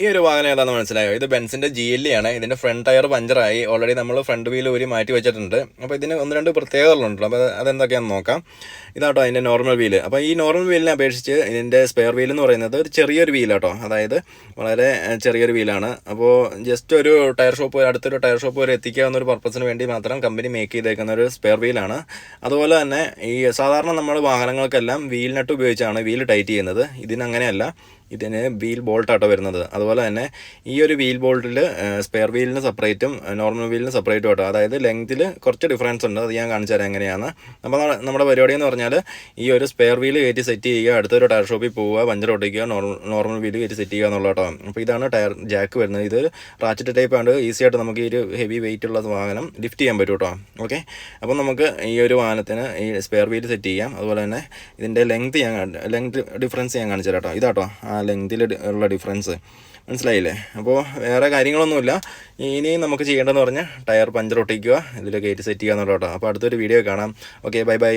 ഈ ഒരു വാഹനം ഏതാണെന്ന് മനസ്സിലായോ? ഇത് ബെൻസിൻ്റെ GLE ആണ്. ഇതിൻ്റെ ഫ്രണ്ട് ടയർ പഞ്ചറായി. ഓൾറെഡി നമ്മൾ ഫ്രണ്ട് വീൽ ഊരി മാറ്റി വെച്ചിട്ടുണ്ട്. അപ്പോൾ ഇതിന് ഒന്ന് രണ്ട് പ്രത്യേകതകളുണ്ട്. അപ്പോൾ അതെന്തൊക്കെയാണെന്ന് നോക്കാം. ഇതാട്ടോ അതിൻ്റെ നോർമൽ വീല്. അപ്പോൾ ഈ നോർമൽ വീലിനെ അപേക്ഷിച്ച് ഇതിൻ്റെ സ്പെയർ വീൽ എന്ന് പറയുന്നത് ഒരു ചെറിയൊരു വീലാട്ടോ. അതായത് വളരെ ചെറിയൊരു വീലാണ്. അപ്പോൾ ജസ്റ്റ് ഒരു അടുത്തൊരു ടയർ ഷോപ്പ് വരെ എത്തിക്കാവുന്ന ഒരു പർപ്പസിന് വേണ്ടി മാത്രം കമ്പനി മേക്ക് ചെയ്തേക്കുന്ന ഒരു സ്പെയർ വീലാണ്. അതുപോലെ തന്നെ ഈ സാധാരണ നമ്മൾ വാഹനങ്ങൾക്കെല്ലാം വീൽ നട്ട് ഉപയോഗിച്ചാണ് വീൽ ടൈറ്റ് ചെയ്യുന്നത്. ഇതിനങ്ങനെയല്ല. ഇതിന് വീൽ ബോൾട്ടാട്ടോ വരുന്നത്. അതുപോലെ തന്നെ ഈ ഒരു വീൽ ബോൾട്ടിൽ സ്പെയർ വീലിന് സെപ്പറേറ്റും നോർമൽ വീലിന് സെപ്പറേറ്റും ആട്ടോ. അതായത് ലെങ്ത്തിൽ കുറച്ച് ഡിഫറൻസ് ഉണ്ട്. അത് ഞാൻ കാണിച്ചു തരാം എങ്ങനെയാണ്. അപ്പോൾ നമ്മുടെ പരിപാടി എന്ന് പറഞ്ഞാൽ ഈ ഒരു സ്പെയർ വീൽ കയറ്റി സെറ്റ് ചെയ്യുക, അടുത്തൊരു ടയർ ഷോപ്പിൽ പോവുക, പഞ്ചർ ഒട്ടിക്കുക, നോർമൽ വീൽ കയറ്റി സെറ്റ് ചെയ്യുക എന്നുള്ള കേട്ടോ. അപ്പോൾ ഇതാണ് ടയർ ജാക്ക് വരുന്നത്. ഇത് റാച്ചറ്റ് ടൈപ്പ് ആണ്. ഈസി ആയിട്ട് നമുക്ക് ഈ ഒരു ഹെവി വെയിറ്റ് ഉള്ള വാഹനം ലിഫ്റ്റ് ചെയ്യാൻ പറ്റും കേട്ടോ. ഓക്കെ, അപ്പോൾ നമുക്ക് ഈ ഒരു വാഹനത്തിന് ഈ സ്പെയർ വീൽ സെറ്റ് ചെയ്യാം. അതുപോലെ തന്നെ ഇതിൻ്റെ ലെങ്ത് ഡിഫറൻസ് ഞാൻ കാണിച്ചു തരാം കേട്ടോ. ഇതാട്ടോ ആ ലെങ്തിൽ ഉള്ള ഡിഫറൻസ്, മനസ്സിലായില്ലേ? അപ്പോൾ വേറെ കാര്യങ്ങളൊന്നുമില്ല. ഇനി നമുക്ക് ചെയ്യേണ്ടതെന്ന് പറഞ്ഞാൽ ടയർ പഞ്ചർ ഒട്ടിക്കുക, ഇതിൽ കയറ്റി സെറ്റ് ചെയ്യുക എന്നുള്ള കേട്ടോ. അപ്പോൾ അടുത്തൊരു വീഡിയോ കാണാം. Okay, bye bye.